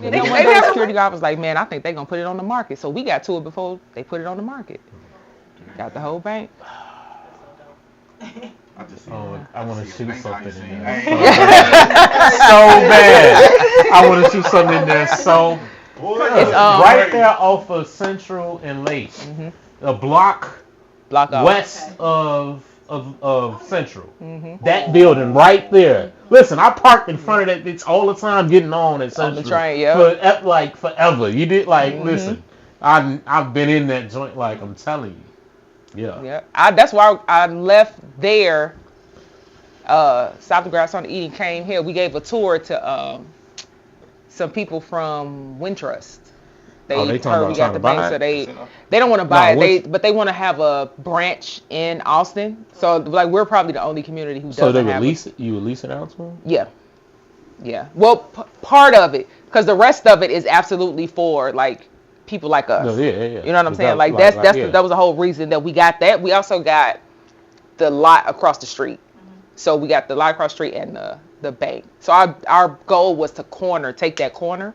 And then one day the security guard was like, man, I think they're going to put it on the market. So we got to it before they put it on the market. Got the whole bank. I want to shoot something in there. So bad. I want to shoot something in there so. It's right there off of Central and Lake. A block off. West of Central. That building right there. Listen, I parked in front of that bitch all the time getting on at Central. On the train, yeah. Like forever. You did listen. I've been in that joint like I'm telling you. Yeah. That's why I left there. Stopped the Grass on Eating, came here. We gave a tour to some people from Wintrust. They heard we got the bank, so they don't want to buy it. But they want to have a branch in Austin. So like we're probably the only community who doesn't have. So they release it. You release it out to them? Yeah. Well, part of it, because the rest of it is absolutely for like people like us. No, yeah. You know what I'm saying? Like that was the whole reason that we got that. We also got the lot across the street. So we got the lot across the street and the bank. So our goal was to take that corner.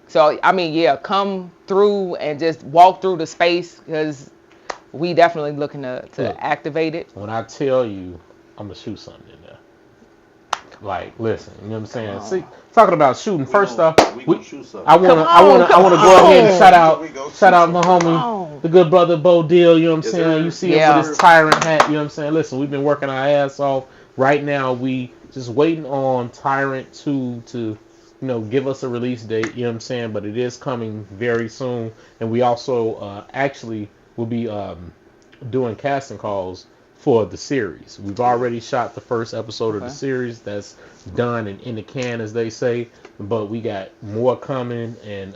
So I mean, come through and just walk through the space because we definitely looking to activate it. When I tell you, I'm gonna shoot something in there. Like, listen, you know what I'm saying? See, talking about shooting. First off, I wanna go ahead and shout out my homie, the good brother Bo Deal. You know what I'm saying? You see him with his Tyrant hat. You know what I'm saying? Listen, we've been working our ass off. Right now, we just waiting on Tyrant 2 to, give us a release date. You know what I'm saying? But it is coming very soon, and we also actually will be doing casting calls for the series. We've already shot the first episode of the series. That's done and in the can, as they say. But we got more coming, and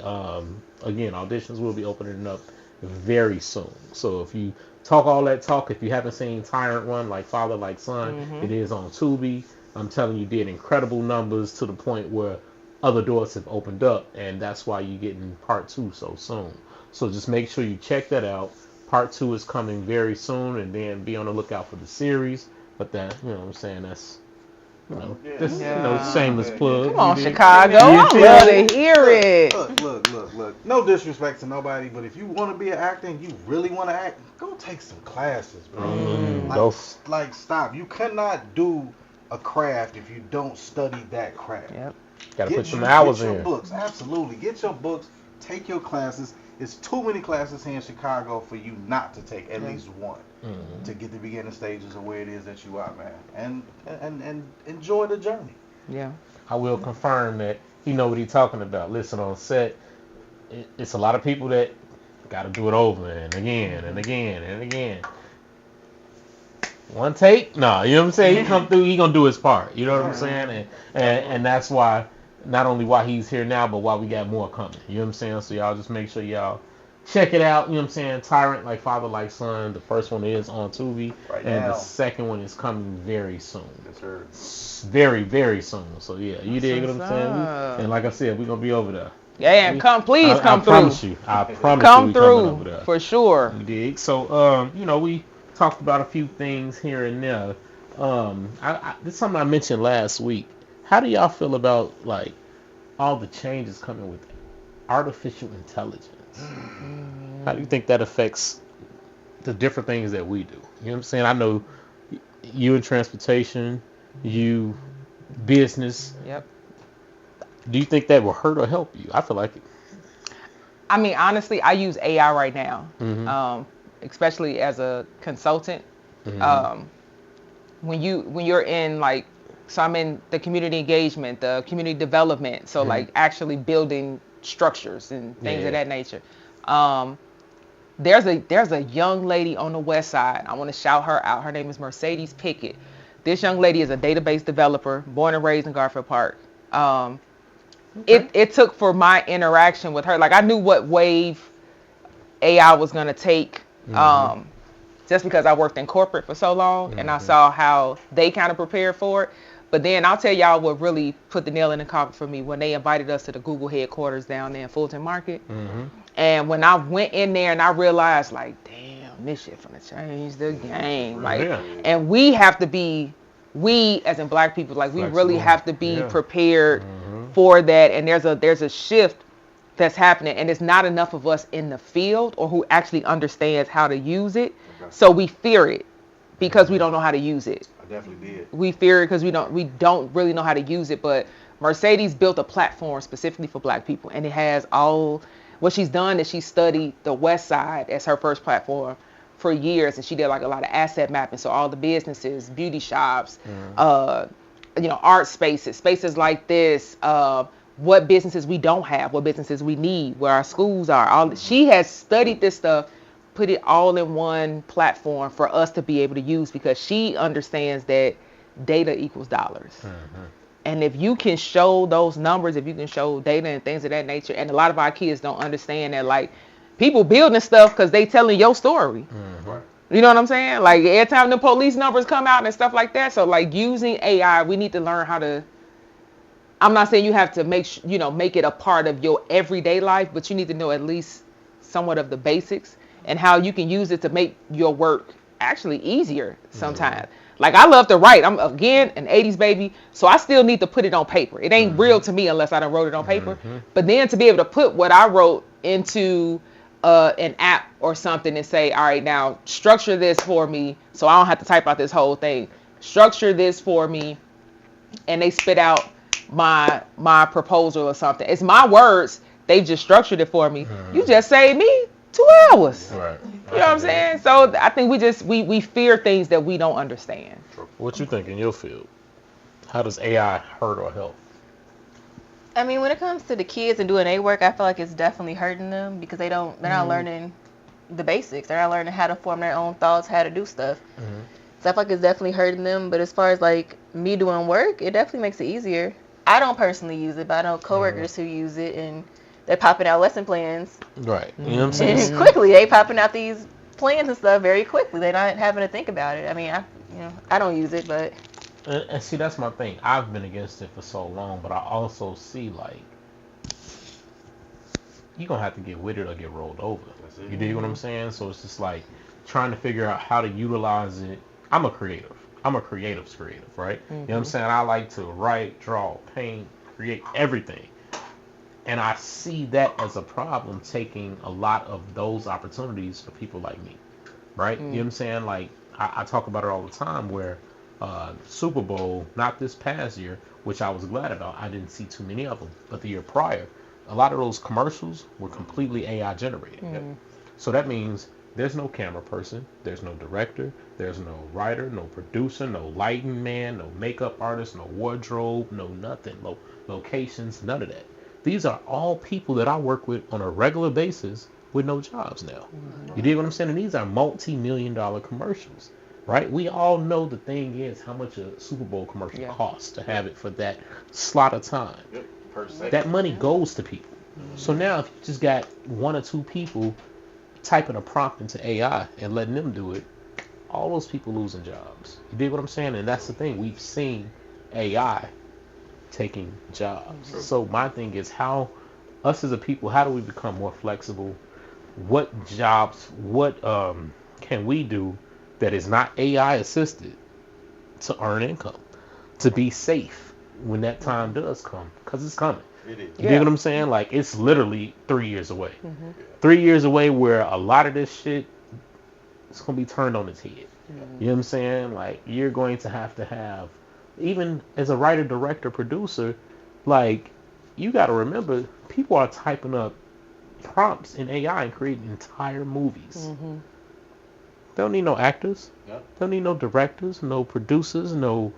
again, auditions will be opening up very soon. So if you talk all that talk, if you haven't seen Tyrant 1, like Father Like Son, it is on Tubi. I'm telling you, did incredible numbers to the point where other doors have opened up, and that's why you're getting part 2 so soon. So just make sure you check that out. Part 2 is coming very soon, and then be on the lookout for the series. But that, what I'm saying, that's, shameless plug. Come on, Chicago. I love to hear it. Look. No disrespect to nobody, but if you want to be an actor and you really want to act, go take some classes, bro. Stop. You cannot do a craft if you don't study that craft. Yep. Gotta put some hours in. Get your books, absolutely. Get your books, take your classes. It's too many classes here in Chicago for you not to take at least one to get the beginning stages of where it is that you are, man. And enjoy the journey. Yeah. I will confirm that he know what he's talking about. Listen, on set, it's a lot of people that got to do it over and again and again and again. One take? No, you know what I'm saying? He come through, he gonna do his part. You know what I'm saying? And that's why, not only why he's here now, but why we got more coming. You know what I'm saying? So y'all just make sure y'all check it out. You know what I'm saying? Tyrant Like Father Like Son. The first one is on Tubi. And the second one is coming very soon. Yes, sir. Very, very soon. So yeah, you dig what I'm saying? And like I said, we're gonna be over there. Yeah, and come through. I promise you. Come through over there. For sure. You dig? So we talked about a few things here and there. This is something I mentioned last week. How do y'all feel about like all the changes coming with artificial intelligence? How do you think that affects the different things that we do? You know what I'm saying? I know you in transportation, you business. Yep. Do you think that will hurt or help you? I feel like it. I mean, honestly, I use AI right now, especially as a consultant. When you're in like, so I'm in the community engagement, the community development, so like actually building structures and things of that nature. There's a young lady on the west side. I want to shout her out. Her name is Mercedes Pickett. This young lady is a database developer, born and raised in Garfield Park. It took for my interaction with her, like I knew what wave AI was going to take, just because I worked in corporate for so long and I saw how they kind of prepared for it. But then I'll tell y'all what really put the nail in the coffin for me when they invited us to the Google headquarters down there in Fulton Market. And when I went in there and I realized, like, damn, this shit finna change the game. Like, and we have to be, we as in black people, like, we really have to be prepared for that, and there's a shift that's happening, and it's not enough of us in the field or who actually understands how to use it. Okay. So we fear it because we don't know how to use it. I definitely did. We fear it because we don't really know how to use it. But Mercedes built a platform specifically for Black people, and it has all. What she's done is she studied the West Side as her first platform for years, and she did like a lot of asset mapping. So all the businesses, beauty shops, art spaces like this. What businesses we don't have, what businesses we need, where our schools are. She has studied this stuff, put it all in one platform for us to be able to use, because she understands that data equals dollars. And if you can show those numbers, if you can show data and things of that nature, and a lot of our kids don't understand that, like, people building stuff because they telling your story. You know what I'm saying? Like, every time the police numbers come out and stuff like that. So, like, using AI, we need to learn how to. I'm not saying you have to make it a part of your everyday life, but you need to know at least somewhat of the basics and how you can use it to make your work actually easier sometimes. Like, I love to write. I'm, again, an 80s baby, so I still need to put it on paper. It ain't real to me unless I done wrote it on paper. But then to be able to put what I wrote into an app or something and say, all right, now structure this for me so I don't have to type out this whole thing. Structure this for me, and they spit out my proposal or something. It's my words. They just structured it for me. You just saved me 2 hours. Right. You know what I'm saying? So I think we fear things that we don't understand. What you think in your field? How does AI hurt or help? I mean, when it comes to the kids and doing their work, I feel like it's definitely hurting them because they're not learning the basics. They're not learning how to form their own thoughts, how to do stuff. So I feel like it's definitely hurting them. But as far as like me doing work, it definitely makes it easier. I don't personally use it, but I know coworkers who use it, and they're popping out lesson plans. Right. You know what I'm saying? And quickly, they popping out these plans and stuff very quickly. They're not having to think about it. I mean, I don't use it, but. And see, that's my thing. I've been against it for so long, but I also see, like, you're going to have to get with it or get rolled over. You dig what I'm saying? So it's just like trying to figure out how to utilize it. I'm a creative. I'm a creative's creative, right? You know what I'm saying? I like to write, draw, paint, create everything. And I see that as a problem, taking a lot of those opportunities for people like me, right? You know what I'm saying? Like, I talk about it all the time where Super Bowl, not this past year, which I was glad about. I didn't see too many of them. But the year prior, a lot of those commercials were completely AI generated. So that means there's no camera person, there's no director, there's no writer, no producer, no lighting man, no makeup artist, no wardrobe, no nothing, no locations, none of that. These are all people that I work with on a regular basis with no jobs now. You dig what I'm saying? And these are multi-million-dollar commercials, right? We all know the thing is how much a Super Bowl commercial costs to have it for that slot of time. That money goes to people. So now if you just got 1 or 2 people typing a prompt into AI and letting them do it, all those people losing jobs. You dig what I'm saying? And that's the thing. We've seen AI taking jobs. So my thing is, how us as a people, how do we become more flexible? What jobs, what can we do that is not AI assisted to earn income, to be safe when that time does come? Because it's coming. It is. You dig what I'm saying? Like, it's literally 3 years away. 3 years away where a lot of this shit is going to be turned on its head. You know what I'm saying? Like, you're going to have, even as a writer, director, producer, like, you got to remember, people are typing up prompts in AI and creating entire movies. They don't need no actors. They don't need no directors, no producers, no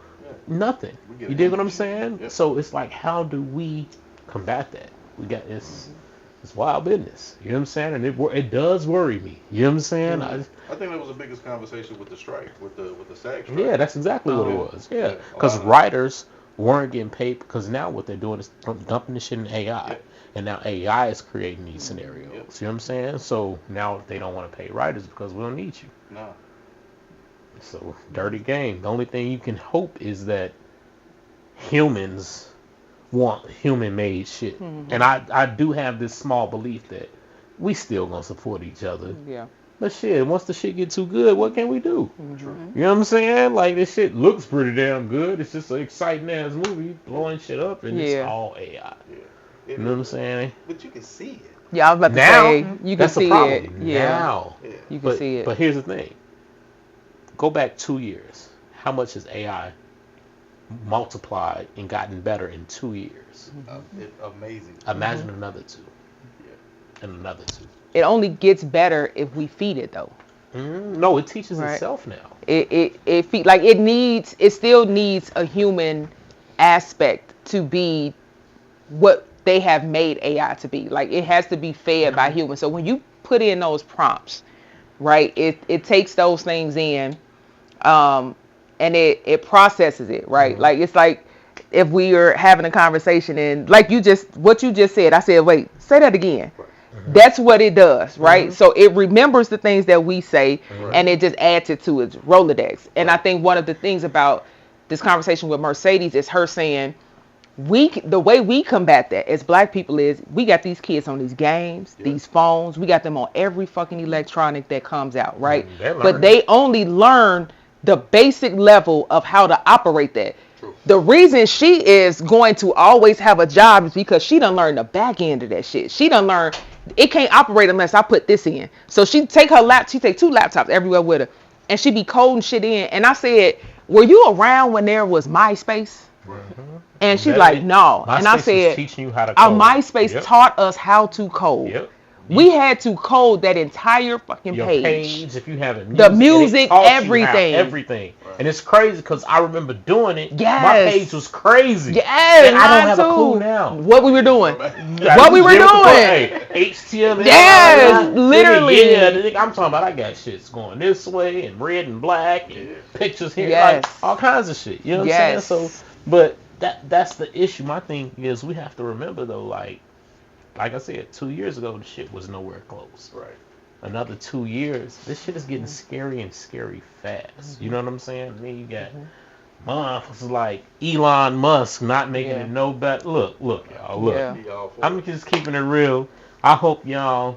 nothing. You dig what I'm saying? So it's like, how do we combat that? We got this. It's wild business. You know what I'm saying? And it does worry me. You know what I'm saying? I think that was the biggest conversation with the strike, with the SAG strike. Yeah, that's exactly what it was. Yeah, because writers weren't getting paid, because now what they're doing is dumping the shit in AI. And now AI is creating these scenarios. You know what I'm saying? So now they don't want to pay writers because we don't need you. No. So, dirty game. The only thing you can hope is that humans want human-made shit. And I do have this small belief that we still gonna support each other. But shit, once the shit get too good, what can we do? Mm-hmm. You know what I'm saying? Like, this shit looks pretty damn good. It's just an exciting ass movie, blowing shit up, and it's all AI. Yeah. You know what I'm saying? But you can see it. Yeah, I was about to say, you can see it. Yeah. Now. Yeah. You can see it. But here's the thing. Go back 2 years. How much has AI multiplied and gotten better in 2 years? Amazing. Imagine another 2. Yeah. And another 2. It only gets better if we feed it, though. No, it teaches itself now. It still needs a human aspect to be what they have made AI to be. Like, it has to be fed by humans. So when you put in those prompts, right, it takes those things in, and it processes it, right? Mm-hmm. Like, it's like if we are having a conversation and like what you just said, I said, wait, say that again. Right. Mm-hmm. That's what it does, right? Mm-hmm. So it remembers the things that we say, and it just adds it to its Rolodex. And I think one of the things about this conversation with Mercedes is her saying, the way we combat that as black people is we got these kids on these games, these phones, we got them on every fucking electronic that comes out, right? But they only learn the basic level of how to operate that. True. The reason she is going to always have a job is because she done learned the back end of that shit. She done learned it can't operate unless I put this in. So she take 2 laptops everywhere with her, and she be coding shit in. And I said, were you around when there was MySpace? Mm-hmm. And she's like, no. MySpace and I said, teaching you how to code. Our MySpace taught us how to code. Yep. We had to code that entire fucking page. If you have it, the music, everything. Everything. Right. And it's crazy because I remember doing it. Yes. My page was crazy. Yes. And I don't have a clue now. What we were doing. What we were doing. HTML. Yes. Literally. Yeah, I'm talking about I got shits going this way and red and black and pictures here. Yes. Like all kinds of shit. You know what I'm saying? So, but that's the issue. My thing is we have to remember though, like I said, 2 years ago the shit was nowhere close. Right. Another 2 years, this shit is getting scary and scary fast. Mm-hmm. You know what I'm saying? I mean, you got motherfuckers like Elon Musk not making it no better. Look, y'all. Look, I'm just keeping it real. I hope y'all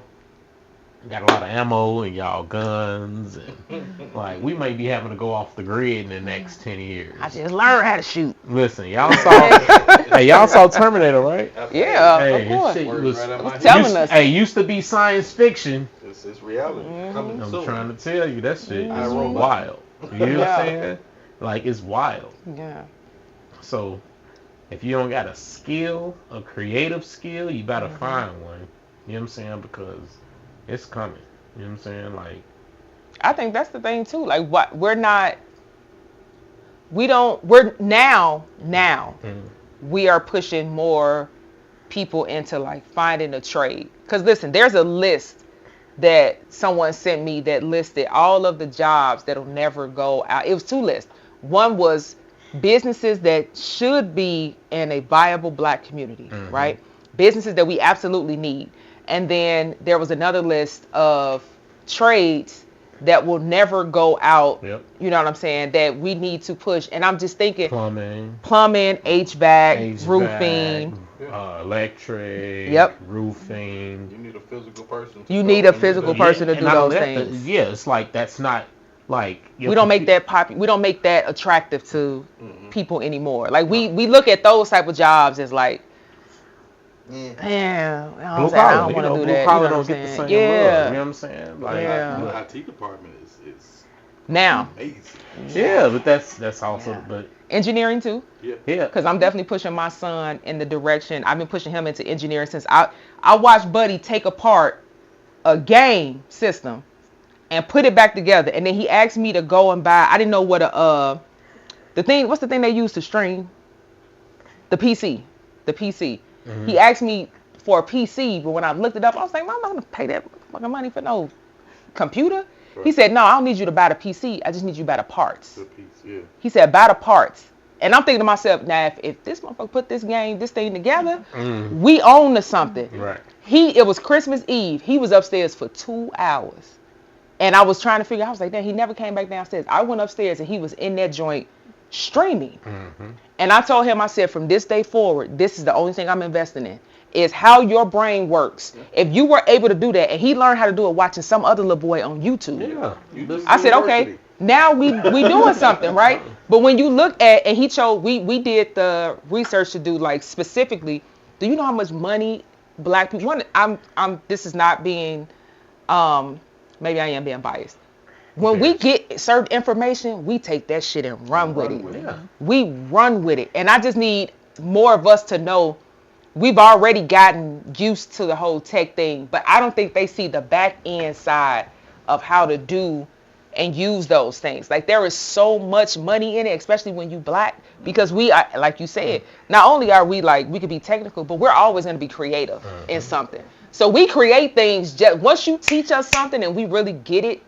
got a lot of ammo and y'all guns, and like we may be having to go off the grid in the next 10 years. I just learned how to shoot. Listen, y'all saw Terminator, right? Yeah, hey, of course. Shit was telling us. Hey, used to be science fiction. It's reality. Mm-hmm. I'm trying to tell you that shit is wild. You know what I'm saying? Like it's wild. Yeah. So if you don't got a skill, a creative skill, you better find one. You know what I'm saying? Because it's coming. You know what I'm saying? Like, I think that's the thing too. Like, we're now we are pushing more people into like finding a trade. Because listen, there's a list that someone sent me that listed all of the jobs that'll never go out. It was 2 lists. One was businesses that should be in a viable black community, right? Businesses that we absolutely need. And then there was another list of trades that will never go out. Yep. You know what I'm saying? That we need to push. And I'm just thinking plumbing, HVAC, roofing, electric, roofing. You need a physical person. You need a physical person to do those things. It's like that's not like we don't make that we don't make that attractive to people anymore. Like we look at those type of jobs as like, yeah, I don't want to do that. Blue collar don't get the same love. You know what I'm saying? Like, the IT department is now amazing. Yeah, but that's also but engineering too. Yeah. Because I'm definitely pushing my son in the direction. I've been pushing him into engineering since I watched Buddy take apart a game system and put it back together, and then he asked me to go and buy. I didn't know what what's the thing they use to stream? The PC. Mm-hmm. He asked me for a PC, but when I looked it up, I was like, I'm not gonna pay that fucking money for no computer. Right. He said, no, I don't need you to buy the PC. I just need you to buy the parts. The piece, yeah. He said, buy the parts. And I'm thinking to myself, now if this motherfucker put this thing together, we own to something. Right. It was Christmas Eve. He was upstairs for 2 hours. And I was trying to figure out, I was like, damn, he never came back downstairs. I went upstairs and he was in that joint streaming. And I told him, I said, from this day forward, this is the only thing I'm investing in, is how your brain works. If you were able to do that, and he learned how to do it watching some other little boy on YouTube. I said, okay, now we doing something, right? But when you look at, and he showed, we did the research to do, like, specifically, do you know how much money black people, this is not being, maybe I am being biased. When we get certain information, we take that shit and run with it. We run with it. And I just need more of us to know we've already gotten used to the whole tech thing, but I don't think they see the back end side of how to do and use those things. Like, there is so much money in it, especially when you black, because we are, like you said, not only are we like, we could be technical, but we're always going to be creative in something. So we create things just once you teach us something and we really get it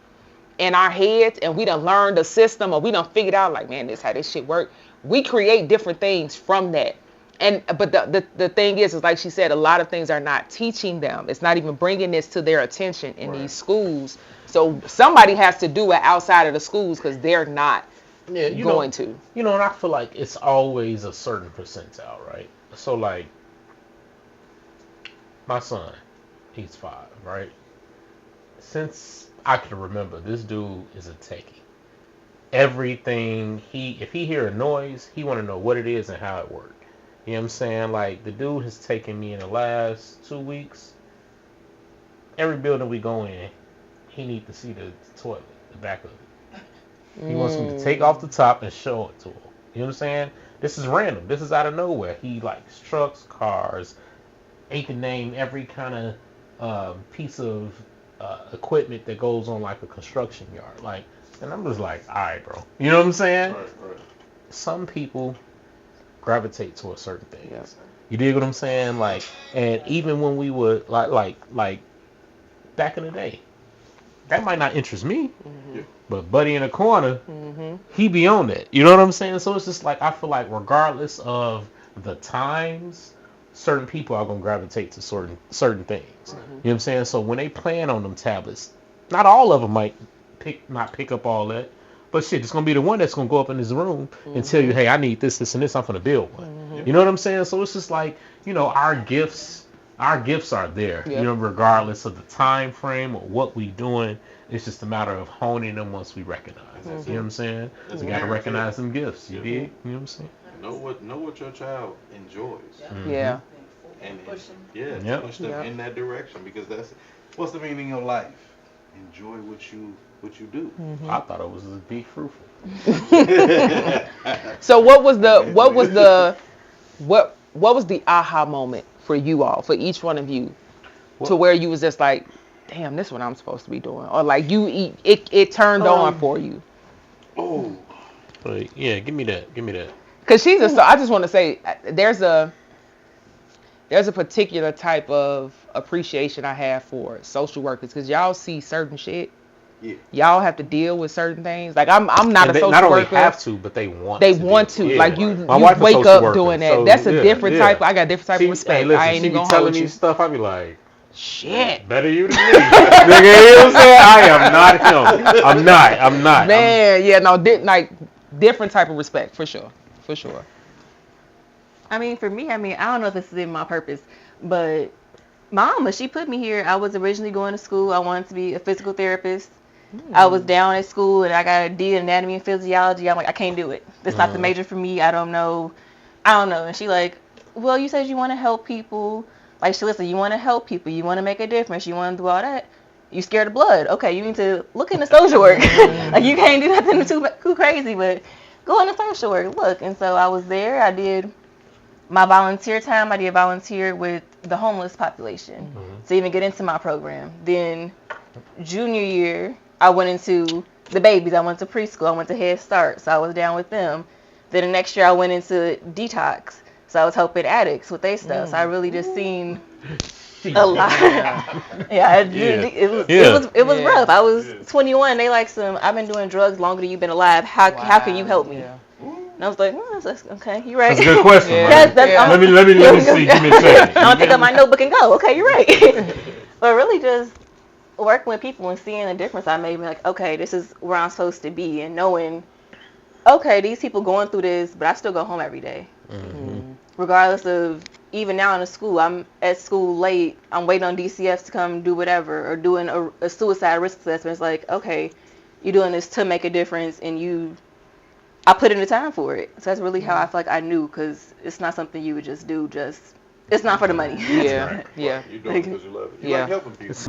in our heads and we done learned the system, or we done figured out, like, man, this is how this shit work. We create different things from that. But the thing is like she said, a lot of things are not teaching them. It's not even bringing this to their attention in these schools. So somebody has to do it outside of the schools, because they're not going to. You know, and I feel like it's always a certain percentile, right? So, like, my son, he's 5, right? Since I can remember, this dude is a techie. Everything, if he hear a noise, he want to know what it is and how it works. You know what I'm saying? Like, the dude has taken me in the last 2 weeks. Every building we go in, he needs to see the toilet, the back of it. He wants me to take off the top and show it to him. You know what I'm saying? This is random. This is out of nowhere. He likes trucks, cars. He can name every kind of piece of equipment that goes on, like, a construction yard. Like, and I'm just like, all right, bro. You know what I'm saying? Right. Some people gravitate towards certain things. Yeah. You dig what I'm saying? Like, and even when we would like back in the day, that might not interest me, but buddy in the corner, he be on that. You know what I'm saying? So it's just like, I feel like regardless of the times, certain people are gonna gravitate to certain things. You know what I'm saying? So when they playing on them tablets, not all of them might not pick up all that. But shit, it's going to be the one that's going to go up in his room and tell you, hey, I need this, and this. I'm going to build one. You know what I'm saying? So it's just like, you know, our gifts are there, you know, regardless of the time frame or what we doing. It's just a matter of honing them once we recognize it. You know what I'm saying? We got to recognize them gifts. You dig? You know what I'm saying? Know what your child enjoys. Yeah. And push them in that direction, because what's the meaning of life? Enjoy what you do. I thought it was just be fruitful. So what was the aha moment for you all, for each one of you, to where you was just like, damn, this is what I'm supposed to be doing, or like it turned on for you? Oh, yeah, give me that. Because I just want to say, there's a particular type of appreciation I have for social workers, because y'all see certain shit. Yeah. Y'all have to deal with certain things. Like, I'm not a social worker. Not only have to, but they want to. Yeah. Like, you wake up doing that. So, that's a different type. I got a different type of respect. Listen, I ain't even gonna hold you. Stuff, I be like, shit. Better you than me. Nigga, you know what I'm saying? I am not him. I'm not. Man, yeah, no, like, different type of respect, for sure. I mean, for me, I don't know if this is even my purpose, but my mama, she put me here. I was originally going to school. I wanted to be a physical therapist. I was down at school, and I got a D in anatomy and physiology. I'm like, I can't do it. That's not the major for me. I don't know. And she like, well, you said you want to help people. Like, she listen, you want to help people. You want to make a difference. You want to do all that. You scared of blood. Okay, you need to look into social work. Like, you can't do nothing too crazy, but go into social work. Look. And so I was there. I did my volunteer time. I did volunteer with the homeless population to even get into my program. Then junior year, I went into the babies. I went to preschool. I went to Head Start. So I was down with them. Then the next year I went into detox. So I was helping addicts with their stuff. So I really just seen a lot. It was rough. I was 21. They like I've been doing drugs longer than you've been alive. How can you help me? Yeah. And I was like, okay, you're right. That's a good question. Let me see. Give me a second. I'm gonna pick up my notebook and go. Okay, you're right. But really just working with people and seeing the difference I made, me like, okay, this is where I'm supposed to be, and knowing okay, these people going through this, but I still go home every day. Mm-hmm. Regardless of, even now in the school, I'm at school late, I'm waiting on DCFs to come do whatever, or doing a suicide risk assessment. It's like, okay, you're doing this to make a difference, and I put in the time for it. So that's really how I feel like I knew, because it's not something you would just do, it's not for the money. Yeah, yeah. You're doing it because you love it. You like helping people.